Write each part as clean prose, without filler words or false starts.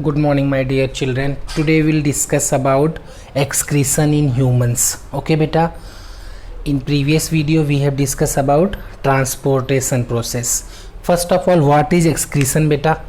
Good morning, my dear children. Today we'll discuss about excretion in humans. Okay, beta. In previous video we have discussed about transportation process. First of all, what is excretion, beta?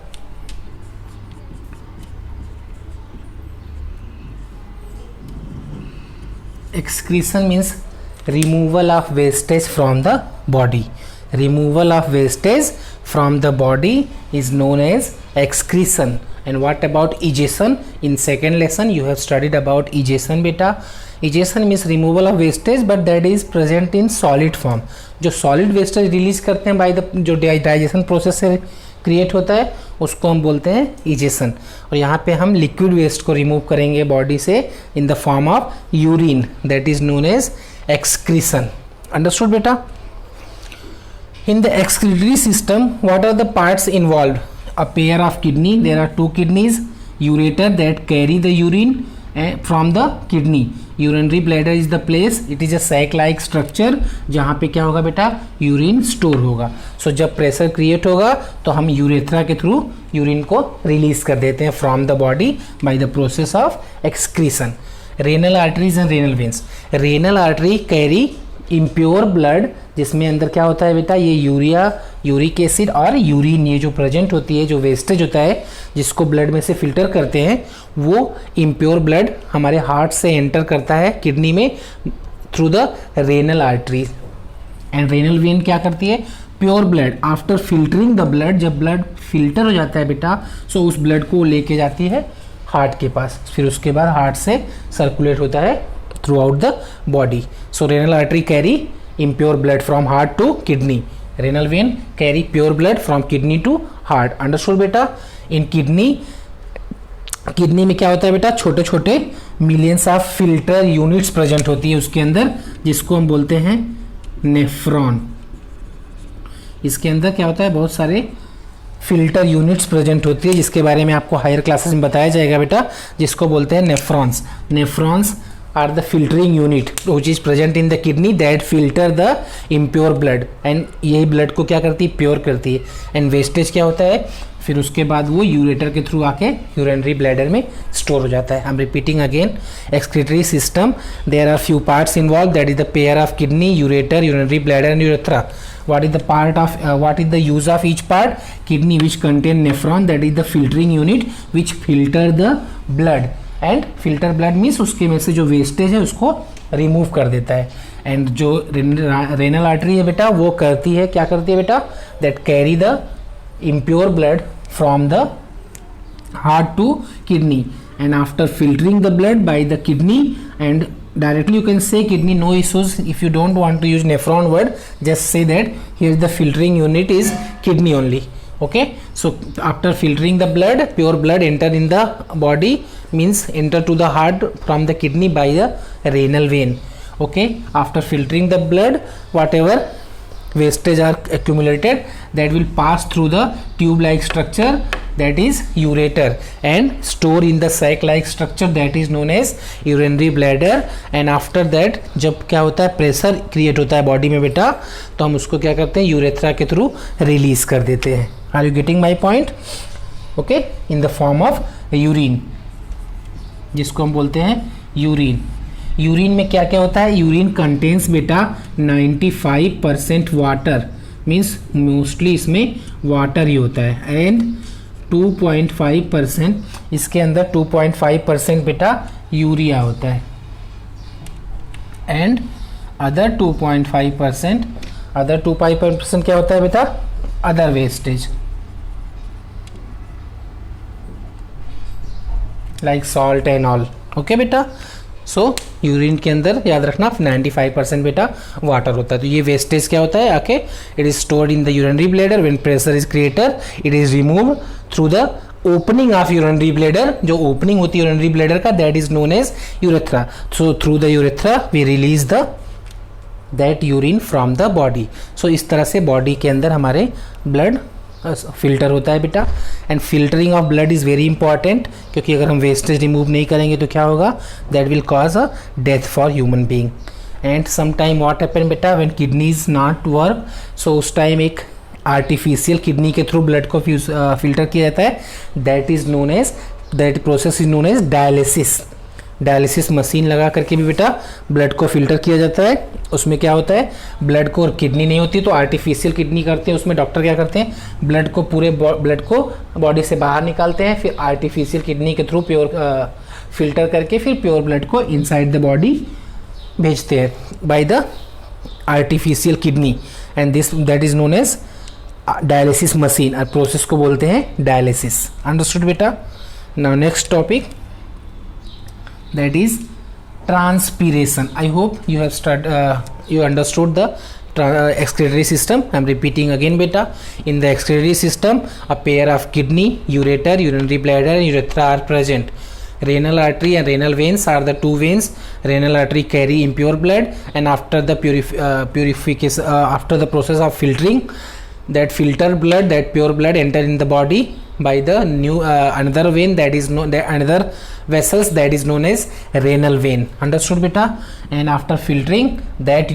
Excretion means removal of wastage from the body. Removal of wastage from the body is known as excretion. And what about ejection? In second lesson you have studied about ejection, beta. Ejection means removal of wastage, but that is present in solid form. जो solid wastage release करते हैं by the जो digestion process से create होता है उसको हम बोलते हैं ejection. और यहाँ पे हम liquid waste को remove करेंगे body से in the form of urine, that is known as excretion. Understood, beta? In the excretory system, what are the parts involved? A pair of kidney. There are two kidneys, ureter that carry the urine from the kidney. Urinary bladder is the place. It is a sac-like structure जहाँ पे क्या होगा बेटा, urine store होगा. सो जब pressure create होगा तो हम यूरेथ्रा के थ्रू यूरिन को रिलीज कर देते हैं from the body by the process of excretion. Renal arteries and renal veins. Renal artery carry impure blood, जिसमें अंदर क्या होता है बेटा, ये यूरिया, यूरिक एसिड और यूरिन, ये जो प्रेजेंट होती है, जो वेस्टेज होता है जिसको ब्लड में से फिल्टर करते हैं, वो इम्प्योर ब्लड हमारे हार्ट से एंटर करता है किडनी में through the renal artery. And renal vein क्या करती है, pure blood after filtering the blood, जब ब्लड फिल्टर हो जाता है बेटा, सो उस ब्लड को लेके जाती है हार्ट के पास, फिर उसके बाद हार्ट से सर्कुलेट होता है throughout the body. So renal artery carry impure blood from heart to kidney. Renal vein carry pure blood from kidney to heart. Understood बेटा? In kidney में क्या होता है बेटा, छोटे छोटे millions of filter units present होती है उसके अंदर, जिसको हम बोलते हैं नेफ्रॉन. इसके अंदर क्या होता है, बहुत सारे फिल्टर यूनिट्स प्रेजेंट होती है, जिसके बारे में आपको हायर क्लासेस में बताया जाएगा बेटा, जिसको बोलते हैं nephrons. Nephrons are the filtering unit which is present in the kidney that filter the impure blood, and यही blood को क्या करती है, प्योर करती है. and wastage क्या होता है, फिर उसके बाद वो यूरेटर के थ्रू आके यूरिनरी ब्लैडर में स्टोर हो जाता है. I am repeating again, excretory system, there are few parts involve, that is the pair of kidney, ureter, urinary bladder and urethra. what is the use of each part? Kidney which contain nephron, that is the filtering unit which filter the blood, and filter blood means उसके में से जो wastage है उसको remove कर देता है. And जो रेनल आर्टरी है बेटा, वो करती है, क्या करती है बेटा, that carry the impure blood from the heart to kidney, and after filtering the blood by the kidney, and directly you can say kidney, no issues. If you don't want to use nephron word, just say that here the filtering unit is kidney only. Okay, so after filtering the blood, pure blood enter in the body, means enter to the heart from the kidney by the renal vein. Okay, after filtering the blood, whatever wastage are accumulated, that will pass through the tube like structure, that is ureter, and store in the sac like structure, that is known as urinary bladder. and after that जब क्या होता है, pressure create होता है body में बेटा, तो हम उसको क्या करते हैं, यूरेथ्रा के थ्रू रिलीज कर देते हैं. Are you getting my point? Okay, in the form of urine, जिसको हम बोलते हैं यूरिन. यूरिन में क्या क्या होता है, यूरिन कंटेन्स बेटा 95% वाटर, मीन्स मोस्टली इसमें वाटर ही होता है, एंड 2.5% इसके अंदर 2.5% बेटा यूरिया होता है, एंड अदर 2.5% क्या होता है बेटा, other wastage like salt and all. Okay बेटा, सो यूरिन के अंदर याद रखना 95% बेटा वाटर होता है. तो ये वेस्टेज क्या होता है, आके it is stored in the urinary bladder, when pressure is created it is remove through the opening of urinary bladder. जो ओपनिंग होती है यूरिनरी ब्लैडर का, that is known as urethra. So through the urethra we release the that urine from the body. So इस तरह से body के अंदर हमारे ब्लड फिल्टर होता है बेटा. And filtering of blood is very important, क्योंकि अगर हम वेस्टेज रिमूव नहीं करेंगे तो क्या होगा, that will cause a death for human being. And some time what happen बेटा, when kidney is not work, so उस टाइम एक आर्टिफिशियल किडनी के थ्रू ब्लड को फिल्टर किया जाता है, that is known as that process is known as dialysis. Dialysis machine लगा करके भी बेटा ब्लड को फिल्टर किया जाता है। उसमें क्या होता है, ब्लड को किडनी नहीं होती तो आर्टिफिशियल किडनी करते हैं। उसमें डॉक्टर क्या करते हैं, ब्लड को पूरे ब्लड को बॉडी से बाहर निकालते हैं, फिर आर्टिफिशियल किडनी के थ्रू प्योर फिल्टर करके फिर प्योर ब्लड को इनसाइड द बॉडी भेजते हैं by the artificial kidney, and this that is known as dialysis machine. और प्रोसेस को बोलते हैं डायलिसिस। अंडरस्टूड बेटा? Now next topic, that is transpiration. I hope you have you understood the excretory system. I am repeating again beta. In the excretory system, a pair of kidney, ureter, urinary bladder and urethra are present. Renal artery and renal veins are the two veins. Renal artery carry impure blood, and after the purification, after the process of filtering, that filter blood, that pure blood enter in the body by the new another vein, that is another vessels, that is known as renal vein. Understood beta? And after filtering, that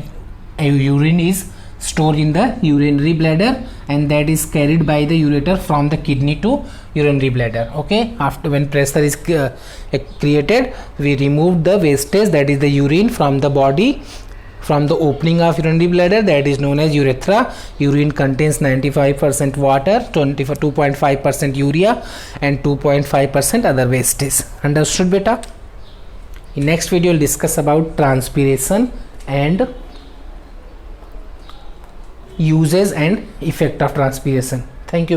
urine is stored in the urinary bladder, and that is carried by the ureter from the kidney to urinary bladder. Okay, after when pressure is created, we remove the wastage, that is the urine from the body, from the opening of urinary bladder, that is known as urethra. Urine contains 95% water, 2.5% urea and 2.5% other wastage. Understood beta? In next video we'll discuss about transpiration and uses and effect of transpiration. Thank you.